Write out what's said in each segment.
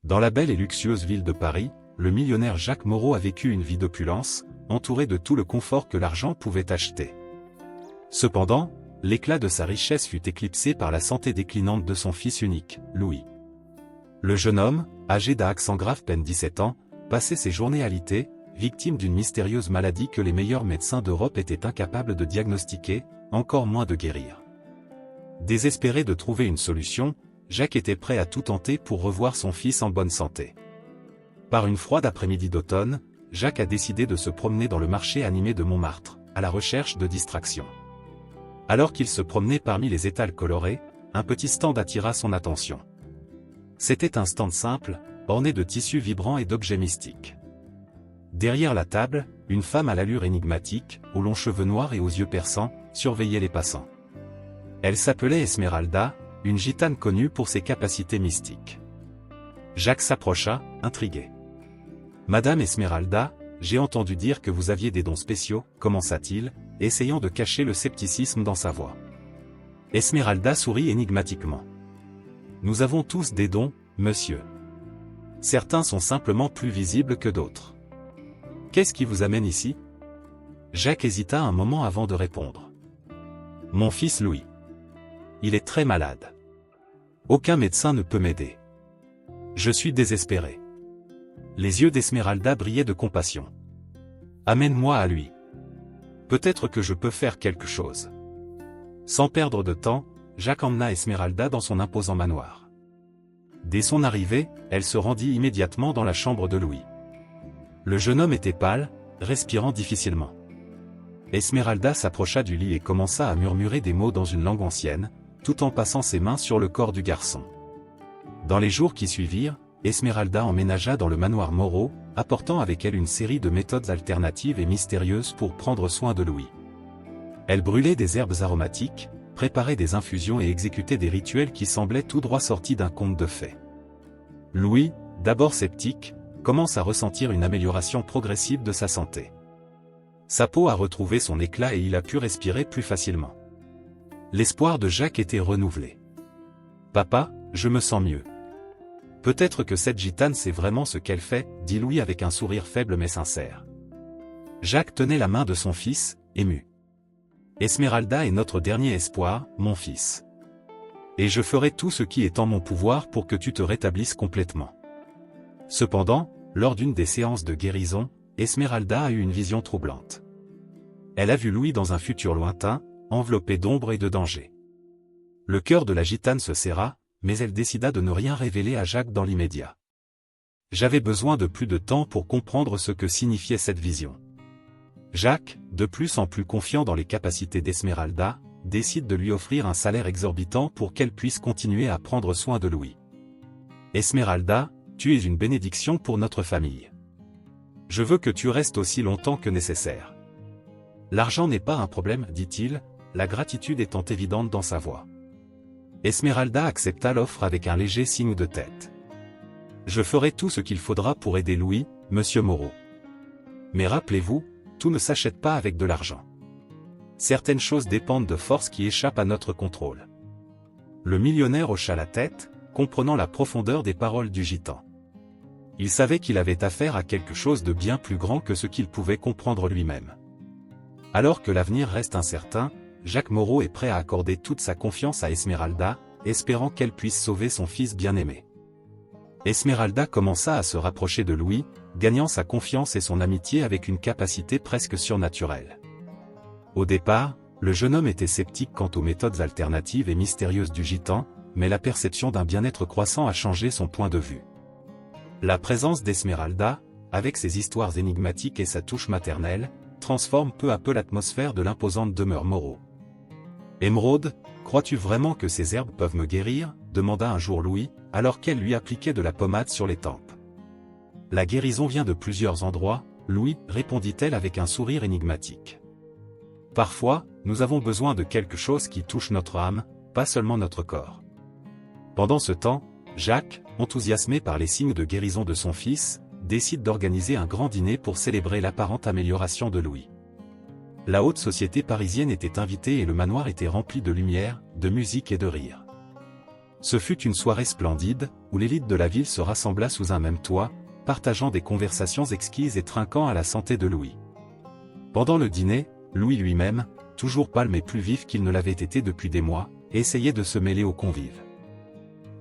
Dans la belle et luxueuse ville de Paris, le millionnaire Jacques Moreau a vécu une vie d'opulence, entouré de tout le confort que l'argent pouvait acheter. Cependant, l'éclat de sa richesse fut éclipsé par la santé déclinante de son fils unique, Louis. Le jeune homme, âgé d'Aix en grave peine 17 ans, passait ses journées alitées, victime d'une mystérieuse maladie que les meilleurs médecins d'Europe étaient incapables de diagnostiquer, encore moins de guérir. Désespéré de trouver une solution, Jacques était prêt à tout tenter pour revoir son fils en bonne santé. Par une froide après-midi d'automne, Jacques a décidé de se promener dans le marché animé de Montmartre, à la recherche de distraction. Alors qu'il se promenait parmi les étals colorés, un petit stand attira son attention. C'était un stand simple, orné de tissus vibrants et d'objets mystiques. Derrière la table, une femme à l'allure énigmatique, aux longs cheveux noirs et aux yeux perçants, surveillait les passants. Elle s'appelait Esmeralda, une gitane connue pour ses capacités mystiques. Jacques s'approcha, intrigué. « Madame Esmeralda, j'ai entendu dire que vous aviez des dons spéciaux, » commença-t-il, essayant de cacher le scepticisme dans sa voix. Esmeralda sourit énigmatiquement. « Nous avons tous des dons, monsieur. Certains sont simplement plus visibles que d'autres. Qu'est-ce qui vous amène ici ?» Jacques hésita un moment avant de répondre. « Mon fils Louis. Il est très malade. Aucun médecin ne peut m'aider. Je suis désespéré. » Les yeux d'Esmeralda brillaient de compassion. « Amène-moi à lui. Peut-être que je peux faire quelque chose. » Sans perdre de temps, Jacques emmena Esmeralda dans son imposant manoir. Dès son arrivée, elle se rendit immédiatement dans la chambre de Louis. Le jeune homme était pâle, respirant difficilement. Esmeralda s'approcha du lit et commença à murmurer des mots dans une langue ancienne, tout en passant ses mains sur le corps du garçon. Dans les jours qui suivirent, Esmeralda emménagea dans le manoir Moreau, apportant avec elle une série de méthodes alternatives et mystérieuses pour prendre soin de Louis. Elle brûlait des herbes aromatiques, préparait des infusions et exécutait des rituels qui semblaient tout droit sortis d'un conte de fées. Louis, d'abord sceptique, commence à ressentir une amélioration progressive de sa santé. Sa peau a retrouvé son éclat et il a pu respirer plus facilement. L'espoir de Jacques était renouvelé. « Papa, je me sens mieux. Peut-être que cette gitane sait vraiment ce qu'elle fait, » dit Louis avec un sourire faible mais sincère. Jacques tenait la main de son fils, ému. « Esmeralda est notre dernier espoir, mon fils. Et je ferai tout ce qui est en mon pouvoir pour que tu te rétablisses complètement. » Cependant, lors d'une des séances de guérison, Esmeralda a eu une vision troublante. Elle a vu Louis dans un futur lointain, enveloppé d'ombre et de danger. Le cœur de la gitane se serra, mais elle décida de ne rien révéler à Jacques dans l'immédiat. J'avais besoin de plus de temps pour comprendre ce que signifiait cette vision. Jacques, de plus en plus confiant dans les capacités d'Esmeralda, décide de lui offrir un salaire exorbitant pour qu'elle puisse continuer à prendre soin de Louis. « Esmeralda, tu es une bénédiction pour notre famille. Je veux que tu restes aussi longtemps que nécessaire. » L'argent n'est pas un problème, dit-il, la gratitude étant évidente dans sa voix. Esmeralda accepta l'offre avec un léger signe de tête. « Je ferai tout ce qu'il faudra pour aider Louis, monsieur Moreau. Mais rappelez-vous, tout ne s'achète pas avec de l'argent. Certaines choses dépendent de forces qui échappent à notre contrôle. » Le millionnaire hocha la tête, comprenant la profondeur des paroles du gitan. Il savait qu'il avait affaire à quelque chose de bien plus grand que ce qu'il pouvait comprendre lui-même. Alors que l'avenir reste incertain, Jacques Moreau est prêt à accorder toute sa confiance à Esmeralda, espérant qu'elle puisse sauver son fils bien-aimé. Esmeralda commença à se rapprocher de Louis, gagnant sa confiance et son amitié avec une capacité presque surnaturelle. Au départ, le jeune homme était sceptique quant aux méthodes alternatives et mystérieuses du gitan, mais la perception d'un bien-être croissant a changé son point de vue. La présence d'Esmeralda, avec ses histoires énigmatiques et sa touche maternelle, transforme peu à peu l'atmosphère de l'imposante demeure Moreau. « Émeraude, crois-tu vraiment que ces herbes peuvent me guérir ?» demanda un jour Louis, alors qu'elle lui appliquait de la pommade sur les tempes. « La guérison vient de plusieurs endroits, Louis, répondit-elle avec un sourire énigmatique. Parfois, nous avons besoin de quelque chose qui touche notre âme, pas seulement notre corps. » Pendant ce temps, Jacques, enthousiasmé par les signes de guérison de son fils, décide d'organiser un grand dîner pour célébrer l'apparente amélioration de Louis. La haute société parisienne était invitée et le manoir était rempli de lumière, de musique et de rire. Ce fut une soirée splendide, où l'élite de la ville se rassembla sous un même toit, partageant des conversations exquises et trinquant à la santé de Louis. Pendant le dîner, Louis lui-même, toujours pâle mais plus vif qu'il ne l'avait été depuis des mois, essayait de se mêler aux convives.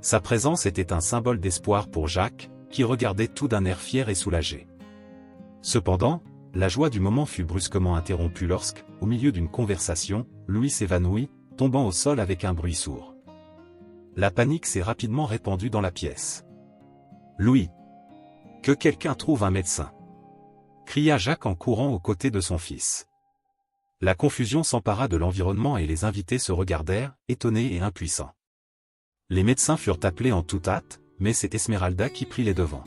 Sa présence était un symbole d'espoir pour Jacques, qui regardait tout d'un air fier et soulagé. Cependant, la joie du moment fut brusquement interrompue lorsque, au milieu d'une conversation, Louis s'évanouit, tombant au sol avec un bruit sourd. La panique s'est rapidement répandue dans la pièce. « Louis! Que quelqu'un trouve un médecin !» cria Jacques en courant aux côtés de son fils. La confusion s'empara de l'environnement et les invités se regardèrent, étonnés et impuissants. Les médecins furent appelés en toute hâte, mais c'est Esmeralda qui prit les devants.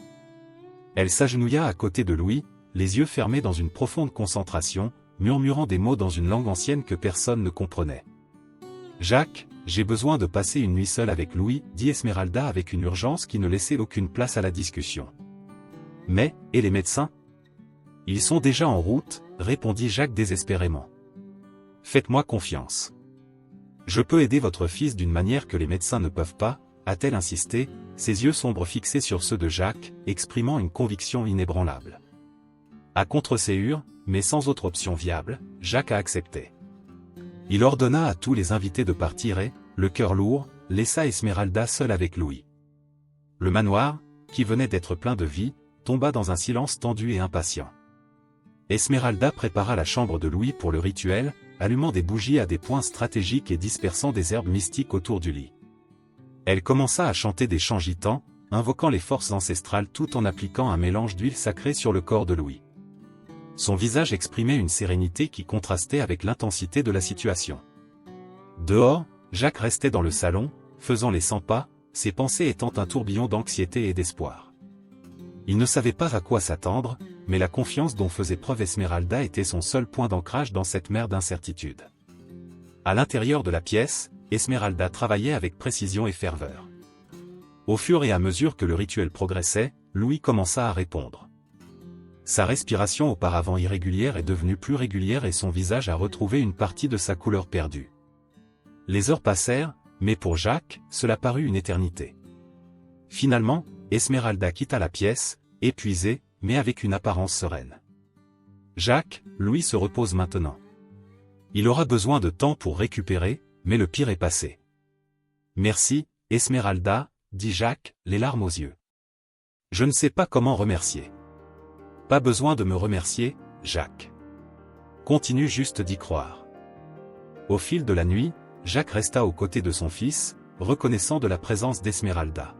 Elle s'agenouilla à côté de Louis, les yeux fermés dans une profonde concentration, murmurant des mots dans une langue ancienne que personne ne comprenait. « Jacques, j'ai besoin de passer une nuit seule avec Louis, dit Esmeralda avec une urgence qui ne laissait aucune place à la discussion. « Mais, et les médecins ? Ils sont déjà en route, répondit Jacques désespérément. Faites-moi confiance. Je peux aider votre fils d'une manière que les médecins ne peuvent pas, a-t-elle insisté, ses yeux sombres fixés sur ceux de Jacques, exprimant une conviction inébranlable. À contre-séhure, mais sans autre option viable, Jacques a accepté. Il ordonna à tous les invités de partir et, le cœur lourd, laissa Esmeralda seule avec Louis. Le manoir, qui venait d'être plein de vie, tomba dans un silence tendu et impatient. Esmeralda prépara la chambre de Louis pour le rituel, allumant des bougies à des points stratégiques et dispersant des herbes mystiques autour du lit. Elle commença à chanter des chants gitans, invoquant les forces ancestrales tout en appliquant un mélange d'huile sacrée sur le corps de Louis. Son visage exprimait une sérénité qui contrastait avec l'intensité de la situation. Dehors, Jacques restait dans le salon, faisant les 100 pas, ses pensées étant un tourbillon d'anxiété et d'espoir. Il ne savait pas à quoi s'attendre, mais la confiance dont faisait preuve Esmeralda était son seul point d'ancrage dans cette mer d'incertitude. À l'intérieur de la pièce, Esmeralda travaillait avec précision et ferveur. Au fur et à mesure que le rituel progressait, Louis commença à répondre. Sa respiration auparavant irrégulière est devenue plus régulière et son visage a retrouvé une partie de sa couleur perdue. Les heures passèrent, mais pour Jacques, cela parut une éternité. Finalement, Esmeralda quitta la pièce, épuisée, mais avec une apparence sereine. Jacques, Louis se repose maintenant. Il aura besoin de temps pour récupérer, mais le pire est passé. Merci, Esmeralda, dit Jacques, les larmes aux yeux. Je ne sais pas comment remercier. Pas besoin de me remercier, Jacques. Continue juste d'y croire. Au fil de la nuit, Jacques resta aux côtés de son fils, reconnaissant de la présence d'Esmeralda.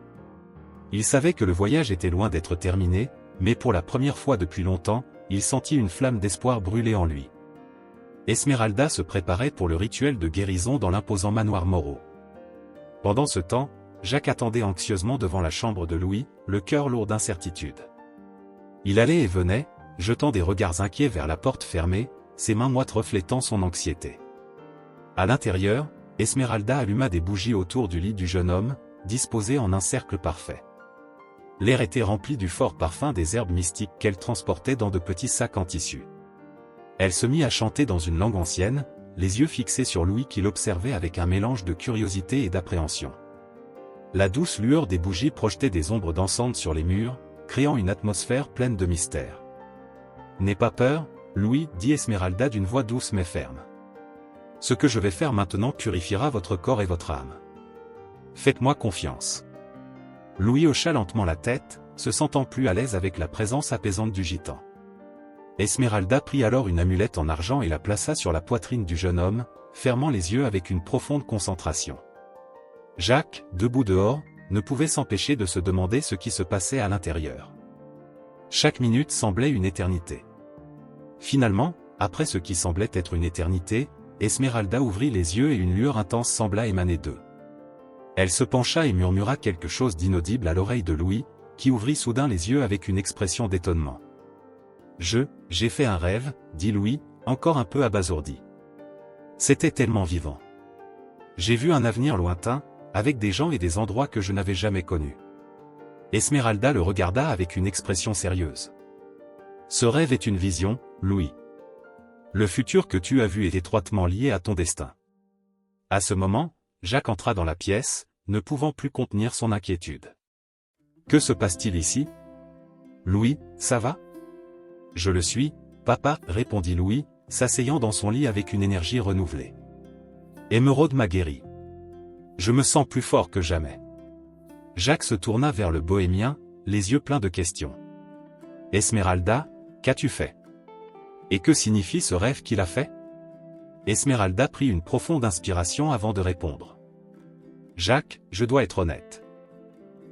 Il savait que le voyage était loin d'être terminé, mais pour la première fois depuis longtemps, il sentit une flamme d'espoir brûler en lui. Esmeralda se préparait pour le rituel de guérison dans l'imposant manoir Moreau. Pendant ce temps, Jacques attendait anxieusement devant la chambre de Louis, le cœur lourd d'incertitude. Il allait et venait, jetant des regards inquiets vers la porte fermée, ses mains moites reflétant son anxiété. À l'intérieur, Esmeralda alluma des bougies autour du lit du jeune homme, disposées en un cercle parfait. L'air était rempli du fort parfum des herbes mystiques qu'elle transportait dans de petits sacs en tissu. Elle se mit à chanter dans une langue ancienne, les yeux fixés sur Louis qui l'observait avec un mélange de curiosité et d'appréhension. La douce lueur des bougies projetait des ombres dansantes sur les murs, créant une atmosphère pleine de mystère. « N'aie pas peur, Louis, dit Esmeralda d'une voix douce mais ferme. Ce que je vais faire maintenant purifiera votre corps et votre âme. Faites-moi confiance. » Louis hocha lentement la tête, se sentant plus à l'aise avec la présence apaisante du gitan. Esmeralda prit alors une amulette en argent et la plaça sur la poitrine du jeune homme, fermant les yeux avec une profonde concentration. Jacques, debout dehors, ne pouvait s'empêcher de se demander ce qui se passait à l'intérieur. Chaque minute semblait une éternité. Finalement, après ce qui semblait être une éternité, Esmeralda ouvrit les yeux et une lueur intense sembla émaner d'eux. Elle se pencha et murmura quelque chose d'inaudible à l'oreille de Louis, qui ouvrit soudain les yeux avec une expression d'étonnement. « J'ai fait un rêve, dit Louis, encore un peu abasourdi. C'était tellement vivant. J'ai vu un avenir lointain, avec des gens et des endroits que je n'avais jamais connus. » Esmeralda le regarda avec une expression sérieuse. « Ce rêve est une vision, Louis. Le futur que tu as vu est étroitement lié à ton destin. » À ce moment, Jacques entra dans la pièce, ne pouvant plus contenir son inquiétude. Que se passe-t-il ici? Louis, ça va? Je le suis, papa, répondit Louis, s'asseyant dans son lit avec une énergie renouvelée. Émeraude m'a guéri. Je me sens plus fort que jamais. Jacques se tourna vers le bohémien, les yeux pleins de questions. Esmeralda, qu'as-tu fait? Et que signifie ce rêve qu'il a fait? Esmeralda prit une profonde inspiration avant de répondre. Jacques, je dois être honnête.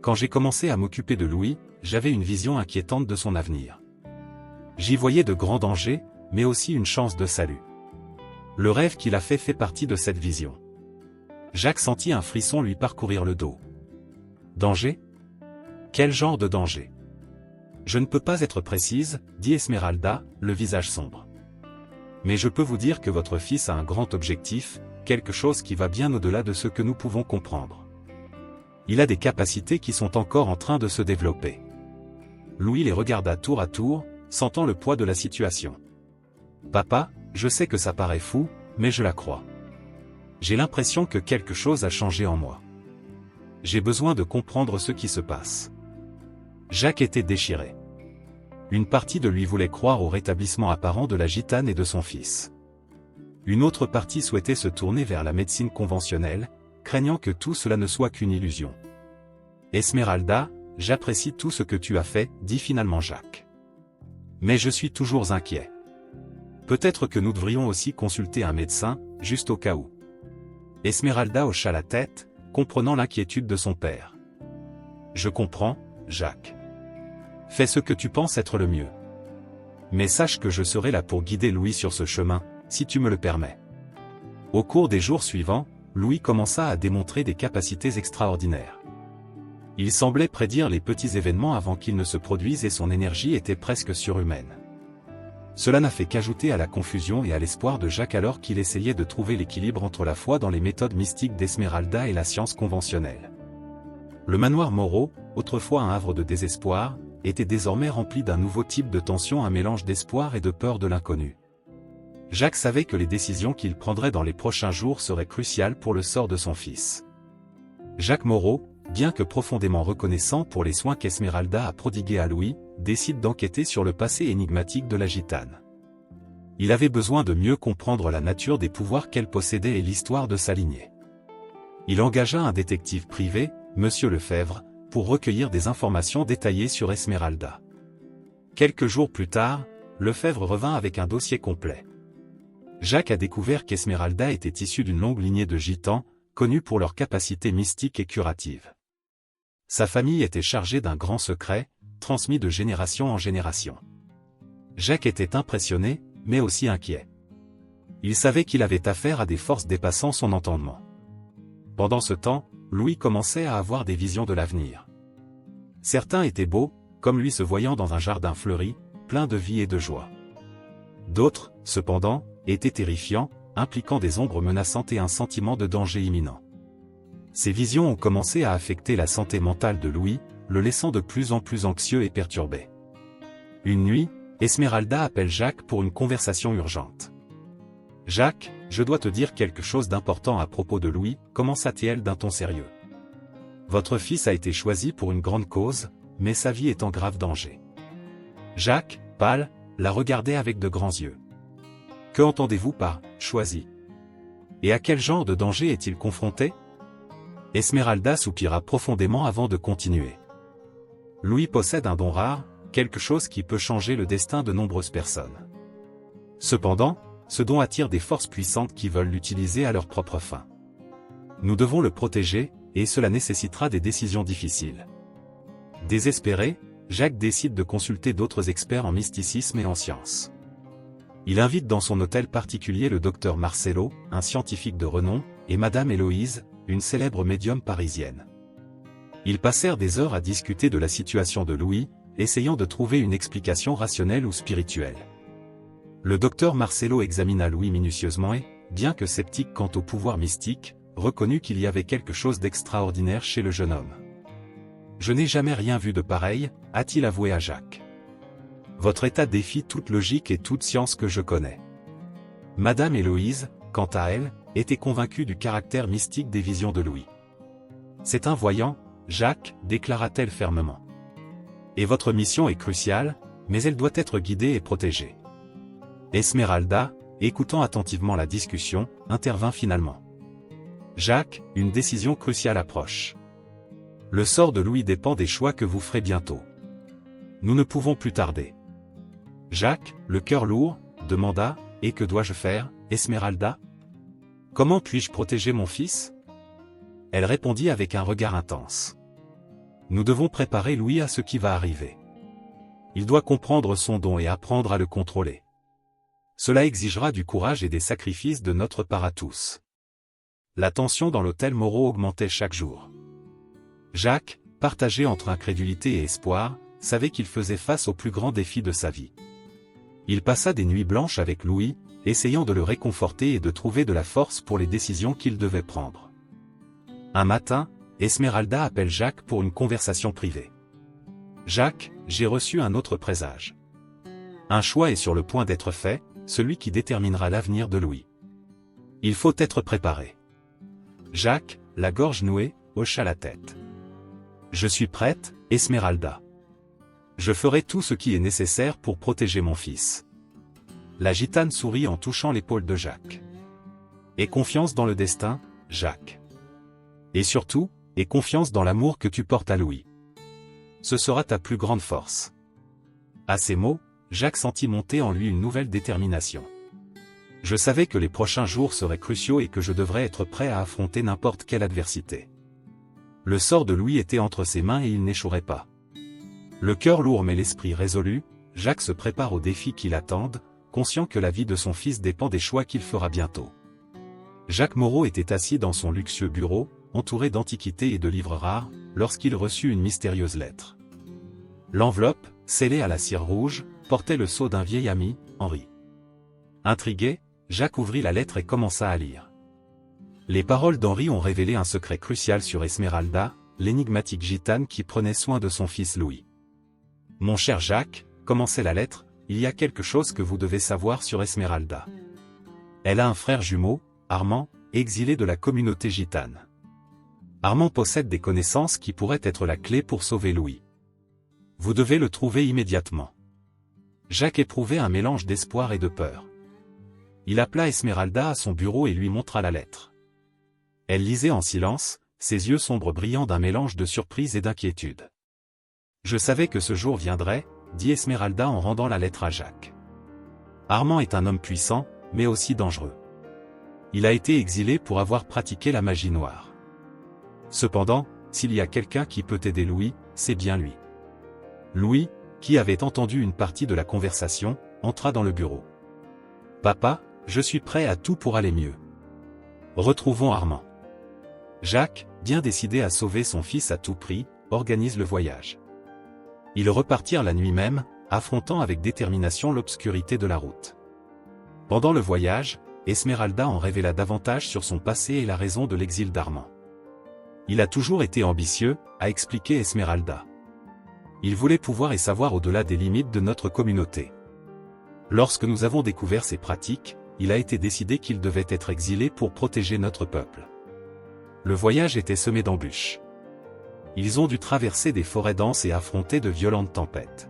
Quand j'ai commencé à m'occuper de Louis, j'avais une vision inquiétante de son avenir. J'y voyais de grands dangers, mais aussi une chance de salut. Le rêve qu'il a fait partie de cette vision. Jacques sentit un frisson lui parcourir le dos. Danger? Quel genre de danger? Je ne peux pas être précise, dit Esmeralda, le visage sombre. Mais je peux vous dire que votre fils a un grand objectif, quelque chose qui va bien au-delà de ce que nous pouvons comprendre. Il a des capacités qui sont encore en train de se développer. Louis les regarda tour à tour, sentant le poids de la situation. Papa, je sais que ça paraît fou, mais je la crois. J'ai l'impression que quelque chose a changé en moi. J'ai besoin de comprendre ce qui se passe. Jacques était déchiré. Une partie de lui voulait croire au rétablissement apparent de la gitane et de son fils. Une autre partie souhaitait se tourner vers la médecine conventionnelle, craignant que tout cela ne soit qu'une illusion. Esmeralda, j'apprécie tout ce que tu as fait, dit finalement Jacques. Mais je suis toujours inquiet. Peut-être que nous devrions aussi consulter un médecin, juste au cas où. Esmeralda hocha la tête, comprenant l'inquiétude de son père. Je comprends, Jacques. Fais ce que tu penses être le mieux. Mais sache que je serai là pour guider Louis sur ce chemin, si tu me le permets. Au cours des jours suivants, Louis commença à démontrer des capacités extraordinaires. Il semblait prédire les petits événements avant qu'ils ne se produisent et son énergie était presque surhumaine. Cela n'a fait qu'ajouter à la confusion et à l'espoir de Jacques alors qu'il essayait de trouver l'équilibre entre la foi dans les méthodes mystiques d'Esmeralda et la science conventionnelle. Le manoir Moreau, autrefois un havre de désespoir, était désormais rempli d'un nouveau type de tension, un mélange d'espoir et de peur de l'inconnu. Jacques savait que les décisions qu'il prendrait dans les prochains jours seraient cruciales pour le sort de son fils. Jacques Moreau, bien que profondément reconnaissant pour les soins qu'Esmeralda a prodigués à Louis, décide d'enquêter sur le passé énigmatique de la gitane. Il avait besoin de mieux comprendre la nature des pouvoirs qu'elle possédait et l'histoire de sa lignée. Il engagea un détective privé, Monsieur Lefebvre, pour recueillir des informations détaillées sur Esmeralda. Quelques jours plus tard, Lefebvre revint avec un dossier complet. Jacques a découvert qu'Esmeralda était issue d'une longue lignée de gitans, connus pour leurs capacités mystiques et curatives. Sa famille était chargée d'un grand secret, transmis de génération en génération. Jacques était impressionné, mais aussi inquiet. Il savait qu'il avait affaire à des forces dépassant son entendement. Pendant ce temps, Louis commençait à avoir des visions de l'avenir. Certains étaient beaux, comme lui se voyant dans un jardin fleuri, plein de vie et de joie. D'autres, cependant, étaient terrifiants, impliquant des ombres menaçantes et un sentiment de danger imminent. Ces visions ont commencé à affecter la santé mentale de Louis, le laissant de plus en plus anxieux et perturbé. Une nuit, Esmeralda appelle Jacques pour une conversation urgente. « Jacques, je dois te dire quelque chose d'important à propos de Louis, commença-t-elle d'un ton sérieux. Votre fils a été choisi pour une grande cause, mais sa vie est en grave danger. » Jacques, pâle, la regardait avec de grands yeux. « Que entendez-vous par « choisi » Et à quel genre de danger est-il confronté » Esmeralda soupira profondément avant de continuer. Louis possède un don rare, quelque chose qui peut changer le destin de nombreuses personnes. Cependant, ce don attire des forces puissantes qui veulent l'utiliser à leurs propres fins. Nous devons le protéger, et cela nécessitera des décisions difficiles. Désespéré, Jacques décide de consulter d'autres experts en mysticisme et en sciences. Il invite dans son hôtel particulier le docteur Marcello, un scientifique de renom, et Madame Héloïse, une célèbre médium parisienne. Ils passèrent des heures à discuter de la situation de Louis, essayant de trouver une explication rationnelle ou spirituelle. Le docteur Marcello examina Louis minutieusement et, bien que sceptique quant au pouvoir mystique, reconnut qu'il y avait quelque chose d'extraordinaire chez le jeune homme. « Je n'ai jamais rien vu de pareil », a-t-il avoué à Jacques. « Votre état défie toute logique et toute science que je connais. » Madame Héloïse, quant à elle, était convaincue du caractère mystique des visions de Louis. C'est un voyant, Jacques, déclara-t-elle fermement. Et votre mission est cruciale, mais elle doit être guidée et protégée. Esmeralda, écoutant attentivement la discussion, intervint finalement. Jacques, une décision cruciale approche. Le sort de Louis dépend des choix que vous ferez bientôt. Nous ne pouvons plus tarder. Jacques, le cœur lourd, demanda, « Et que dois-je faire, Esmeralda? Comment puis-je protéger mon fils ?» Elle répondit avec un regard intense. « Nous devons préparer Louis à ce qui va arriver. Il doit comprendre son don et apprendre à le contrôler. Cela exigera du courage et des sacrifices de notre part à tous. » La tension dans l'hôtel Moreau augmentait chaque jour. Jacques, partagé entre incrédulité et espoir, savait qu'il faisait face au plus grand défi de sa vie. Il passa des nuits blanches avec Louis, essayant de le réconforter et de trouver de la force pour les décisions qu'il devait prendre. Un matin, Esmeralda appelle Jacques pour une conversation privée. « Jacques, j'ai reçu un autre présage. Un choix est sur le point d'être fait, celui qui déterminera l'avenir de Louis. Il faut être préparé. » Jacques, la gorge nouée, hocha la tête. « Je suis prête, Esmeralda. Je ferai tout ce qui est nécessaire pour protéger mon fils. » La gitane sourit en touchant l'épaule de Jacques. « Aie confiance dans le destin, Jacques. Et surtout, aie confiance dans l'amour que tu portes à Louis. Ce sera ta plus grande force. » À ces mots, Jacques sentit monter en lui une nouvelle détermination. Je savais que les prochains jours seraient cruciaux et que je devrais être prêt à affronter n'importe quelle adversité. Le sort de Louis était entre ses mains et il n'échouerait pas. Le cœur lourd mais l'esprit résolu, Jacques se prépare aux défis qui l'attendent, conscient que la vie de son fils dépend des choix qu'il fera bientôt. Jacques Moreau était assis dans son luxueux bureau, entouré d'antiquités et de livres rares, lorsqu'il reçut une mystérieuse lettre. L'enveloppe, scellée à la cire rouge, portait le sceau d'un vieil ami, Henri. Intrigué, Jacques ouvrit la lettre et commença à lire. Les paroles d'Henri ont révélé un secret crucial sur Esmeralda, l'énigmatique gitane qui prenait soin de son fils Louis. « Mon cher Jacques, » commençait la lettre, « il y a quelque chose que vous devez savoir sur Esmeralda. Elle a un frère jumeau, Armand, exilé de la communauté gitane. Armand possède des connaissances qui pourraient être la clé pour sauver Louis. Vous devez le trouver immédiatement. » Jacques éprouvait un mélange d'espoir et de peur. Il appela Esmeralda à son bureau et lui montra la lettre. Elle lisait en silence, ses yeux sombres brillant d'un mélange de surprise et d'inquiétude. « Je savais que ce jour viendrait, » dit Esmeralda en rendant la lettre à Jacques. « Armand est un homme puissant, mais aussi dangereux. Il a été exilé pour avoir pratiqué la magie noire. Cependant, s'il y a quelqu'un qui peut aider Louis, c'est bien lui. » Louis, qui avait entendu une partie de la conversation, entra dans le bureau. « Papa, je suis prêt à tout pour aller mieux. Retrouvons Armand. » Jacques, bien décidé à sauver son fils à tout prix, organise le voyage. Ils repartirent la nuit même, affrontant avec détermination l'obscurité de la route. Pendant le voyage, Esmeralda en révéla davantage sur son passé et la raison de l'exil d'Armand. « Il a toujours été ambitieux », a expliqué Esmeralda. « Il voulait pouvoir et savoir au-delà des limites de notre communauté. Lorsque nous avons découvert ses pratiques, il a été décidé qu'il devait être exilé pour protéger notre peuple. » Le voyage était semé d'embûches. Ils ont dû traverser des forêts denses et affronter de violentes tempêtes.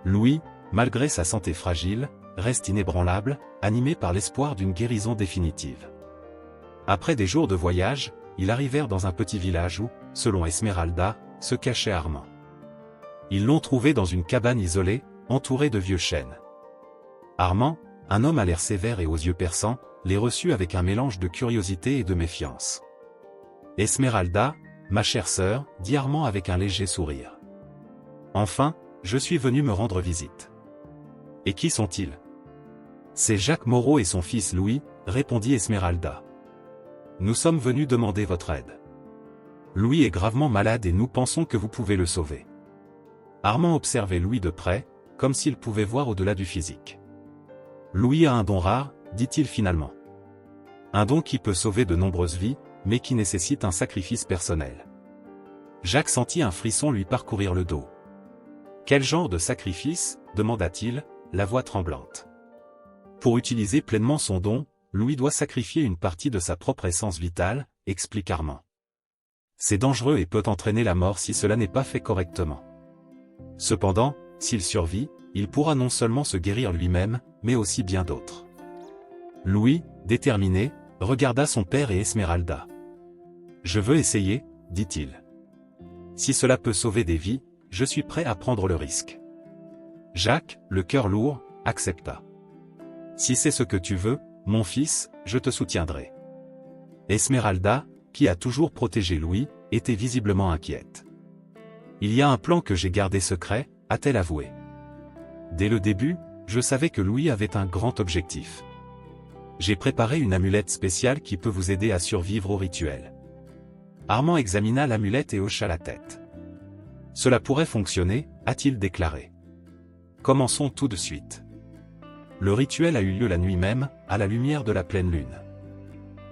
Louis, malgré sa santé fragile, reste inébranlable, animé par l'espoir d'une guérison définitive. Après des jours de voyage, ils arrivèrent dans un petit village où, selon Esmeralda, se cachait Armand. Ils l'ont trouvé dans une cabane isolée, entourée de vieux chênes. Armand, un homme à l'air sévère et aux yeux perçants, les reçut avec un mélange de curiosité et de méfiance. « Esmeralda, ma chère sœur, » dit Armand avec un léger sourire. « Enfin, je suis venu me rendre visite. »« Et qui sont-ils » ?« C'est Jacques Moreau et son fils Louis, » répondit Esmeralda. « Nous sommes venus demander votre aide. Louis est gravement malade et nous pensons que vous pouvez le sauver. » Armand observait Louis de près, comme s'il pouvait voir au-delà du physique. « Louis a un don rare, » dit-il finalement. « Un don qui peut sauver de nombreuses vies, mais qui nécessite un sacrifice personnel. » Jacques sentit un frisson lui parcourir le dos. « Quel genre de sacrifice ?» demanda-t-il, la voix tremblante. « Pour utiliser pleinement son don, Louis doit sacrifier une partie de sa propre essence vitale, » explique Armand. C'est dangereux et peut entraîner la mort si cela n'est pas fait correctement. Cependant, s'il survit, il pourra non seulement se guérir lui-même, mais aussi bien d'autres. Louis, déterminé, regarda son père et Esmeralda. « Je veux essayer, dit-il. Si cela peut sauver des vies, je suis prêt à prendre le risque. » Jacques, le cœur lourd, accepta. « Si c'est ce que tu veux, mon fils, je te soutiendrai. » Esmeralda, qui a toujours protégé Louis, était visiblement inquiète. « Il y a un plan que j'ai gardé secret, » a-t-elle avoué. « Dès le début, je savais que Louis avait un grand objectif. J'ai préparé une amulette spéciale qui peut vous aider à survivre au rituel. » Armand examina l'amulette et hocha la tête. « Cela pourrait fonctionner, » a-t-il déclaré. « Commençons tout de suite. » Le rituel a eu lieu la nuit même, à la lumière de la pleine lune.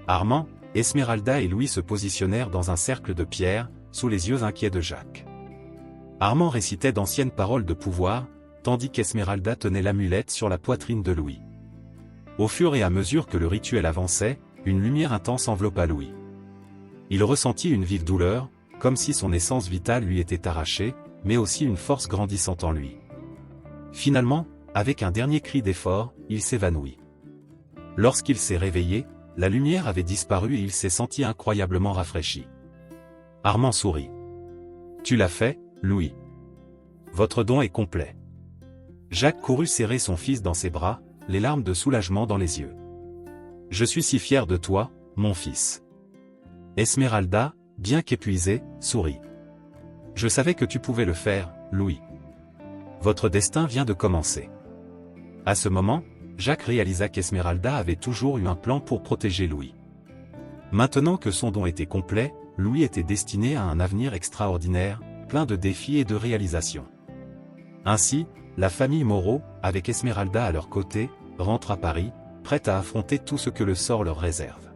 Armand, Esmeralda et Louis se positionnèrent dans un cercle de pierre, sous les yeux inquiets de Jacques. Armand récitait d'anciennes paroles de pouvoir, tandis qu'Esmeralda tenait l'amulette sur la poitrine de Louis. Au fur et à mesure que le rituel avançait, une lumière intense enveloppa Louis. Il ressentit une vive douleur, comme si son essence vitale lui était arrachée, mais aussi une force grandissante en lui. Finalement, avec un dernier cri d'effort, il s'évanouit. Lorsqu'il s'est réveillé, la lumière avait disparu et il s'est senti incroyablement rafraîchi. Armand sourit. « Tu l'as fait, Louis. Votre don est complet. » Jacques courut serrer son fils dans ses bras, les larmes de soulagement dans les yeux. « Je suis si fier de toi, mon fils. » Esmeralda, bien qu'épuisée, sourit. « Je savais que tu pouvais le faire, Louis. Votre destin vient de commencer. » À ce moment, Jacques réalisa qu'Esmeralda avait toujours eu un plan pour protéger Louis. Maintenant que son don était complet, Louis était destiné à un avenir extraordinaire, plein de défis et de réalisations. Ainsi, la famille Moreau, avec Esmeralda à leur côté, rentre à Paris, prête à affronter tout ce que le sort leur réserve.